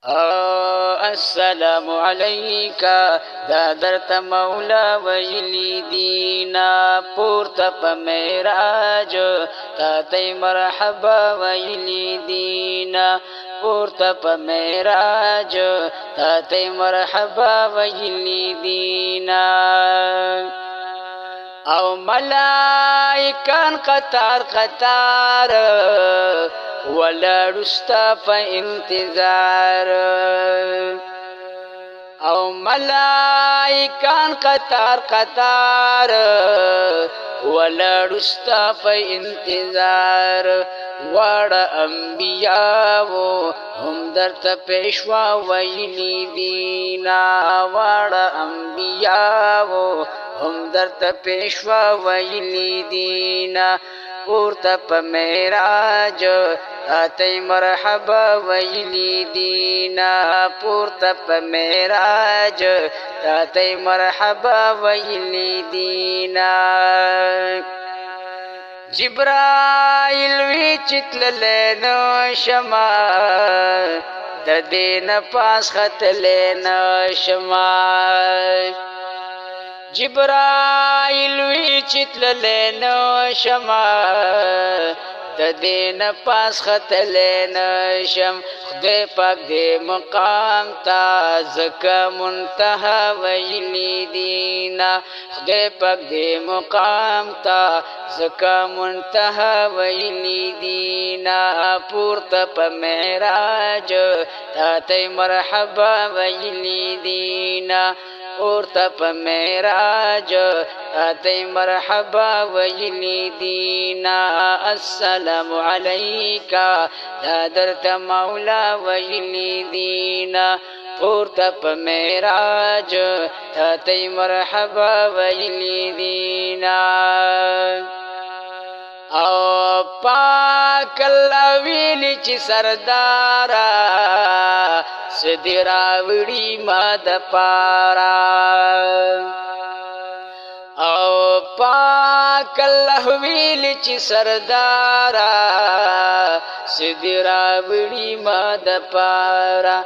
السلام عليك دا درت مولا ویلی دینا پورتا پا میراج تا تی مرحبا ویلی دینا پورتا پا میراج تا تی مرحبا ویلی دینا او ملائکان قطار قطار ولړستا په انتظار او ملائکان قطار قطار ولړستا په انتظار واړه انبیاء هم درته پېښوا ویلي دینا واړه انبیاء هم درته پېښوا ویلي دینا پورته په معراج تاتی مرحبا ویلی دینا پورته په معراج تاتی مرحبا ویلی دینا جبرائیل وی چتللی نو شما د دین پاس ختلی نو شما جبرائیل وی چتللی نو شما د دین پاس ختلی نشم خدای پاک دې مقام تا زکه منتها ویلی دینا خدای پاک دې مقام تا زکه منتها ویلی دینا پورته په معراج تاتی مرحبا ویلی دینا پورته په معراج تاتی مرحبا ویلی دینا السلام علیکا دا درته مولا ویلی دینا پورته په معراج تاتی مرحبا ویلی دینا او پاک الله ویلی چې سردارا سدی راوړي ما د پارا او پاک الله ویلی چې سردارا سدی راوړي ما د پارا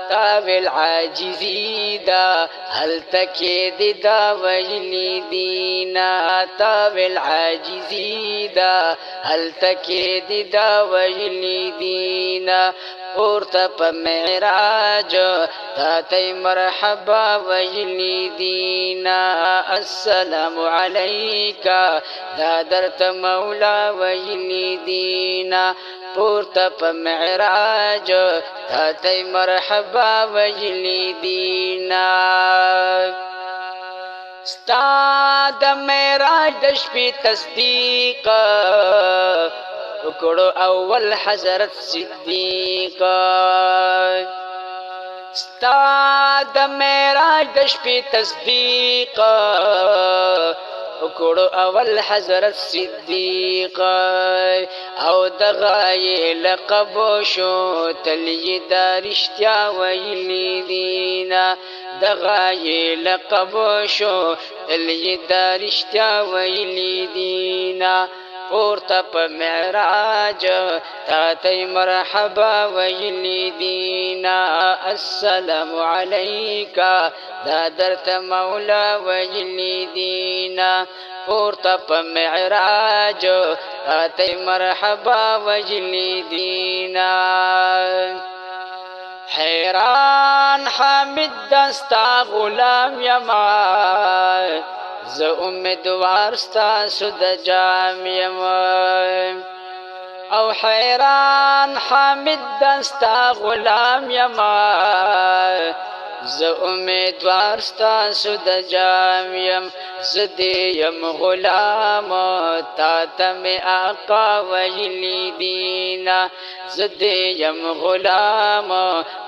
تاویل عاجزی دا هل تکی دا ویلی دینا تاویل عاجزی دا هل تکی دا ویلی دینا پورته په معراج تاتی مرحبا ویلی دینا السلام علیکا دا درت مولا ویلی دینا پورته په معراج تاتی مرحبا ویلی دینا ستا د معراج د شپې تصدیق وکړو اول حضرت صدیق ستا د معراج د شپې تصدیق وکړو اول حضرت صدیق او دغه لقب شو تلی دا رښتیا ویلی دینا دغه لقب شو تلی دا رښتیا ویلی دینا پورته په معراج تاتی مرحبا ویلی دینا السلام علیکا دا درته مولا ویلی دینا پورته په معراج تاتی مرحبا ویلی دینا حیران حامد دستا غلام یما ز امیدوار ستاسو د جام یم او حیران حامد دستا غلام یما ز امیدوار ستاسو د جام یم زدی یم غلام تا تم آقا ویلی دینا زدی یم غلام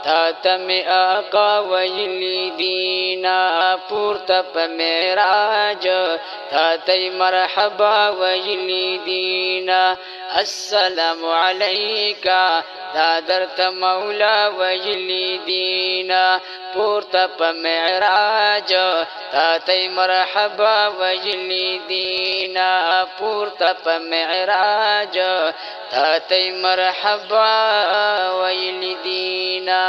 تا تم آقا ویلی دینا پورته په معراج تاتی مرحبا ویلی دینا السلام علیکا دا درته مولا ویلی دینا پورته په معراج تاتی مرحبا ویلی دینا پورته په معراج تاتی مرحبا ویلی دینا